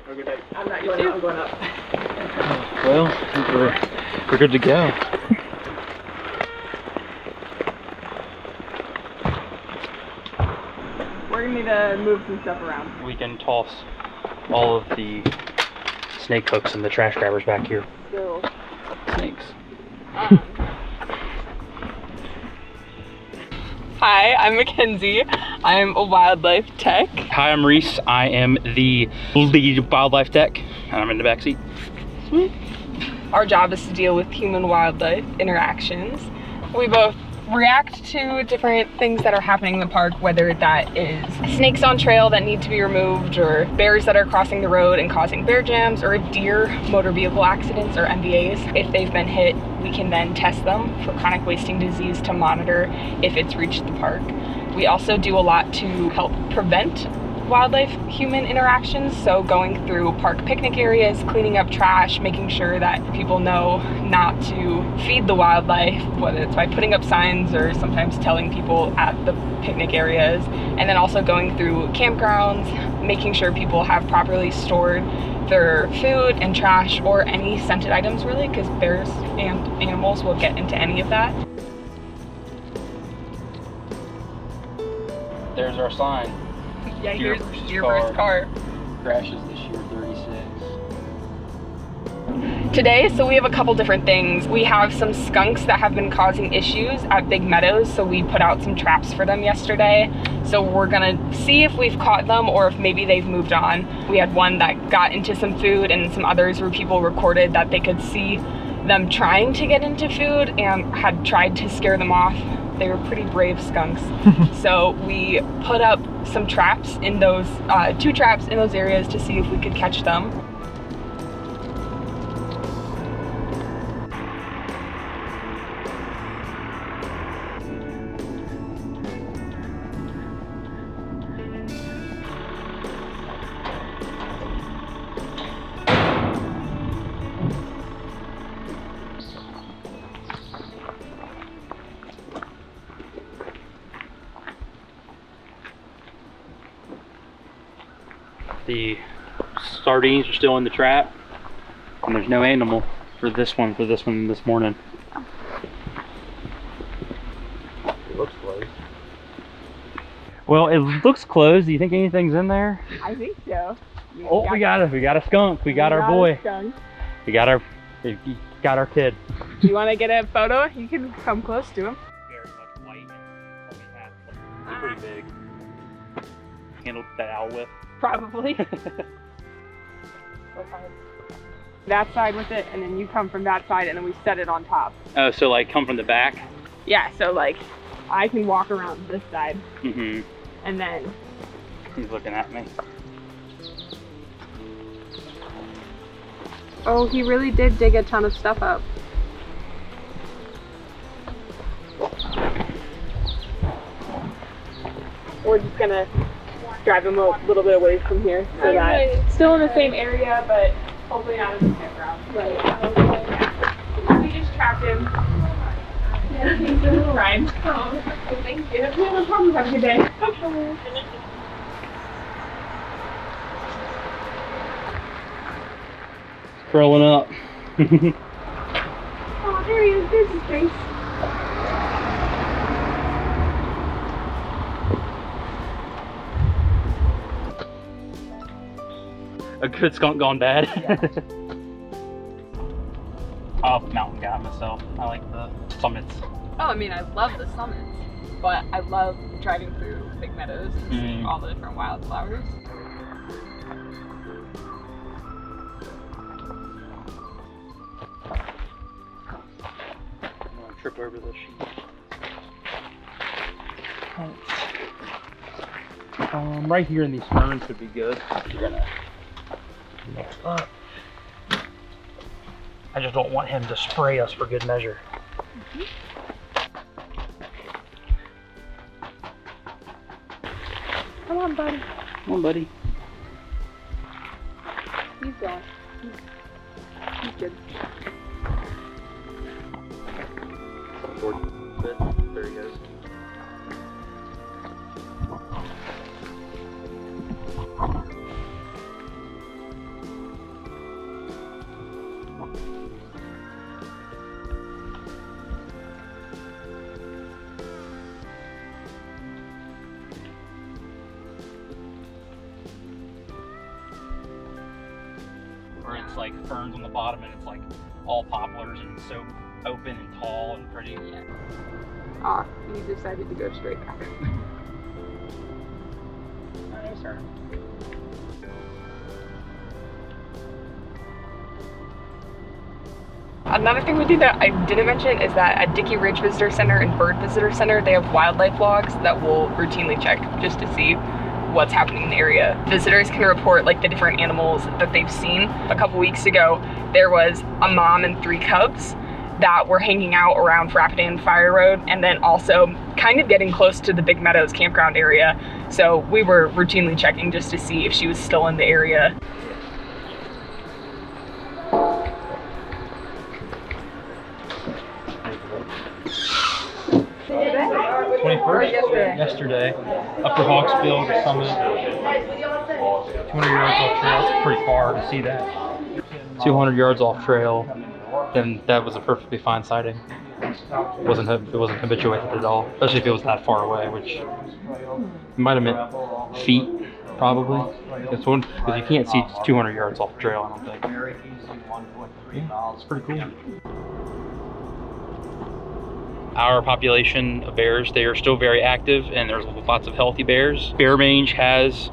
Have a good day. I'm not going out, I'm going up. Well, I think we're good to go. We're gonna need to move some stuff around. We can toss all of the snake hooks and the trash grabbers back here. So, Snakes. Hi, I'm Mackenzie. I'm a wildlife tech. Hi, I'm Reece. I am the lead wildlife tech, and I'm in the back seat. Sweet. Our job is to deal with human-wildlife interactions. We both react to different things that are happening in the park, whether that is snakes on trail that need to be removed, or bears that are crossing the road and causing bear jams, or deer motor vehicle accidents, or MVAs. If they've been hit, we can then test them for chronic wasting disease to monitor if it's reached the park. We also do a lot to help prevent wildlife-human interactions, so going through park picnic areas, cleaning up trash, making sure that people know not to feed the wildlife, whether it's by putting up signs or sometimes telling people at the picnic areas, and then also going through campgrounds, making sure people have properly stored their food and trash or any scented items, really, because bears and animals will get into any of that. There's our sign. Yeah, Deer here's versus deer versus car. Crashes this year, 36. Today, so we have a couple different things. We have some skunks that have been causing issues at Big Meadows, so we put out some traps for them yesterday. So we're gonna see if we've caught them or if maybe they've moved on. We had one that got into some food, and some others where people recorded that they could see them trying to get into food and had tried to scare them off. They were pretty brave skunks. So we put up some traps in those, 2 traps in those areas to see if we could catch them. The sardines are still in the trap, and there's no animal for this one this morning. It looks closed. Well, it looks closed. Do you think anything's in there? I think so. Oh, we got a skunk. We got our boy. We got our kid. Do you want to get a photo? You can come close to him. Very much white and probably half. He's pretty big. Handled that owl with. Probably. That side with it, and then you come from that side, and then we set it on top. Oh, so like come from the back? Yeah, so like I can walk around this side. Mm-hmm. And then he's looking at me. oh, he really did dig a ton of stuff up. We're just gonna drive him a little bit away from here, so that still in the same area, but hopefully not in the campground. But yeah. We just trapped him. Yeah, he's a little ride. Oh, thank you. No problem. Have a good day. Curling up. Oh, there he is. There's his face. A good skunk gone bad. Yeah. I'm a mountain guy myself. I like the summits. Oh, I mean, I love the summits, but I love driving through Big Meadows and seeing all the different wildflowers. I'm gonna trip over this sheet. Right here in these ferns would be good. You're gonna mix up. I just don't want him to spray us for good measure. Mm-hmm. Come on, buddy. Come on, buddy. He's going. He's good. There he goes. where it's like ferns on the bottom and it's like all poplars and so open and tall and pretty. Yeah. Ah, you decided to go straight back. Nice turn. Another thing we do that I didn't mention is that at Dickey Ridge Visitor Center and Bird Visitor Center, they have wildlife logs that we'll routinely check just to see what's happening in the area. Visitors can report like the different animals that they've seen. A couple weeks ago, there was a mom and 3 cubs that were hanging out around Rapidan Fire Road and then also kind of getting close to the Big Meadows campground area. So we were routinely checking just to see if she was still in the area. Yesterday, Upper Hawksbill, the summit, 200 yards off trail. It's pretty far to see that. 200 yards off trail, then that was a perfectly fine sighting. It wasn't habituated at all, especially if it was that far away, which might have meant feet, probably. Because you can't see 200 yards off trail, I don't think. Yeah, it's pretty cool. Our population of bears, they are still very active and there's lots of healthy bears. Bear mange has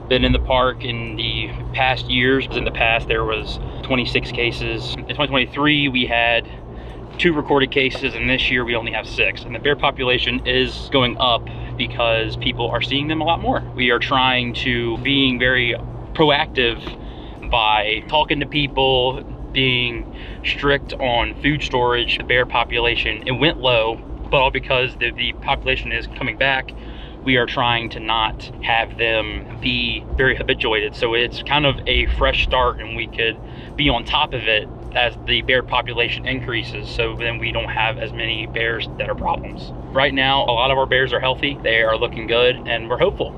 been in the park in the past years. In the past, there was 26 cases. In 2023, we had 2 recorded cases, and this year we only have 6. And the bear population is going up because people are seeing them a lot more. We are trying to being very proactive by talking to people, being strict on food storage. The bear population, it went low, but all because the population is coming back, we are trying to not have them be very habituated. So it's kind of a fresh start and we could be on top of it as the bear population increases, so then we don't have as many bears that are problems. Right now, a lot of our bears are healthy. They are looking good and we're hopeful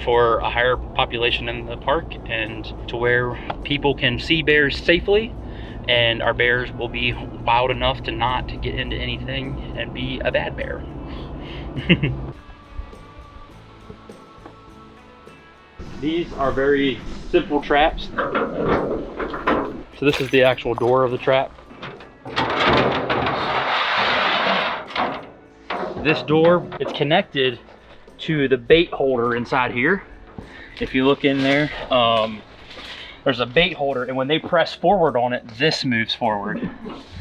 for a higher population in the park and to where people can see bears safely and our bears will be wild enough to not get into anything and be a bad bear. These are very simple traps. So this is the actual door of the trap. This door, it's connected to the bait holder inside here. If you look in there, there's a bait holder, and when they press forward on it, this moves forward.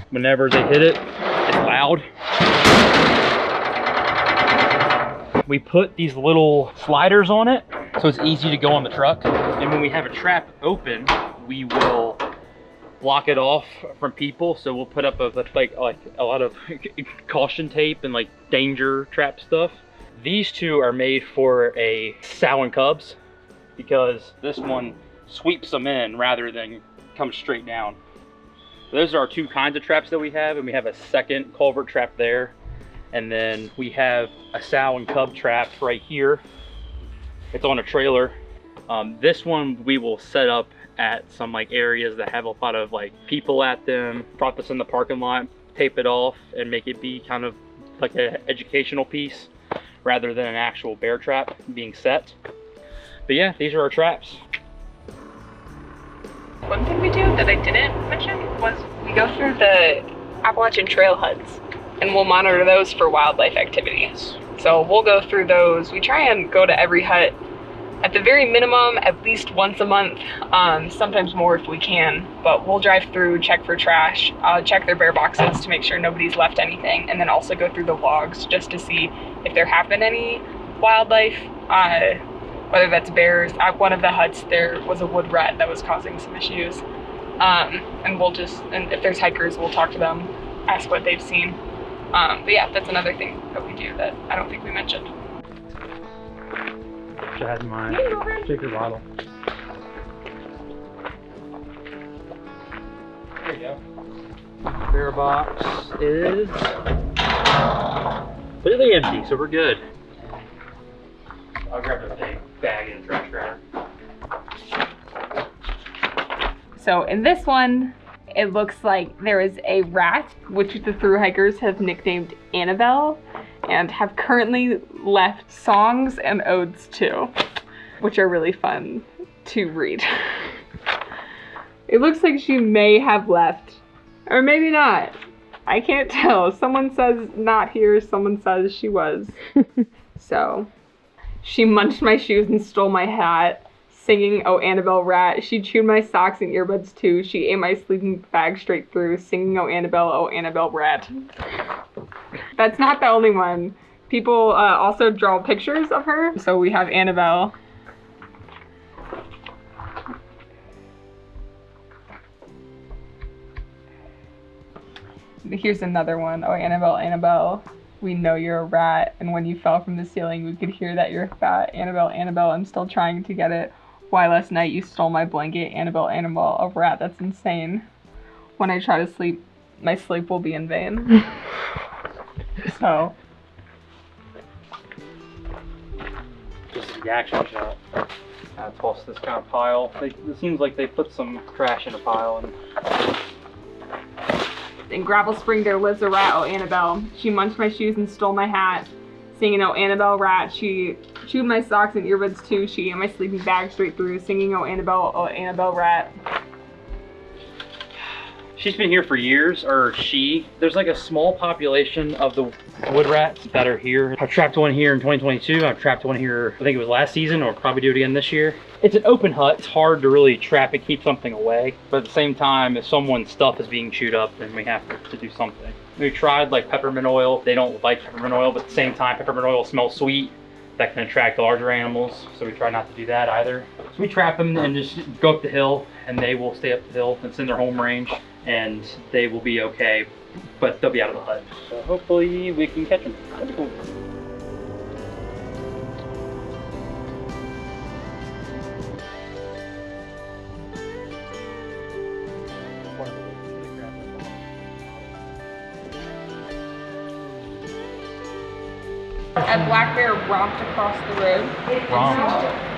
Whenever they hit it, it's loud. We put these little sliders on it, so it's easy to go on the truck. And when we have a trap open, we will block it off from people. So we'll put up like a lot of caution tape and like danger trap stuff. These 2 are made for a sow and cubs because this one sweeps them in rather than come straight down. Those are our 2 kinds of traps that we have, and we have a second culvert trap there, and then we have a sow and cub trap right here. It's on a trailer. This one we will set up at some like areas that have a lot of like people at them. Drop this in the parking lot, tape it off, and make it be kind of like an educational piece rather than an actual bear trap being set. But yeah, these are our traps. One thing we do that I didn't mention was we go through the Appalachian Trail huts and we'll monitor those for wildlife activities. So we'll go through those. We try and go to every hut at the very minimum at least once a month, sometimes more if we can, but we'll drive through, check for trash, check their bear boxes to make sure nobody's left anything, and then also go through the logs just to see if there have been any wildlife, whether that's bears. At one of the huts there was a wood rat that was causing some issues, and if there's hikers, we'll talk to them, ask what they've seen. But yeah, that's another thing that we do that I don't think we mentioned. I had my shaker bottle. There you go. Bear box is completely empty, so we're good. I'll grab a big bag and a trash grabber. So in this one, it looks like there is a rat, which the thru hikers have nicknamed Annabelle, and have currently left songs and odes to, which are really fun to read. It looks like she may have left. Or maybe not. I can't tell. Someone says not here, someone says she was. So, she munched my shoes and stole my hat, singing, "Oh, Annabelle Rat." She chewed my socks and earbuds too. She ate my sleeping bag straight through, singing, "Oh, Annabelle Rat." That's not the only one. People also draw pictures of her. So we have Annabelle. Here's another one. "Oh, Annabelle, we know you're a rat. And when you fell from the ceiling, we could hear that you're fat. Annabelle, I'm still trying to get it. Why last night you stole my blanket. Annabelle, a rat. That's insane. When I try to sleep, my sleep will be in vain." So. This is the action shot. Toss this kind of pile. It seems like they put some trash in a pile. And in Gravel Spring there lives a rat, oh Annabelle. She munched my shoes and stole my hat, singing, "Oh, Annabelle Rat." She chewed my socks and earbuds too. She ate my sleeping bag straight through, singing, "Oh, Annabelle Rat." She's been here for years, or she. There's like a small population of the wood rats that are here. I've trapped one here in 2022. I've trapped one here, I think it was last season, or probably do it again this year. It's an open hut. It's hard to really trap and keep something away. But at the same time, if someone's stuff is being chewed up, then we have to do something. We tried like peppermint oil. They don't like peppermint oil, but at the same time, peppermint oil smells sweet. That can attract larger animals, so we try not to do that either. So we trap them and just go up the hill, and they will stay up the hill. It's in their home range, and they will be okay, but they'll be out of the hut. So hopefully we can catch them. That'd be cool. A black bear romped across the road. Romp.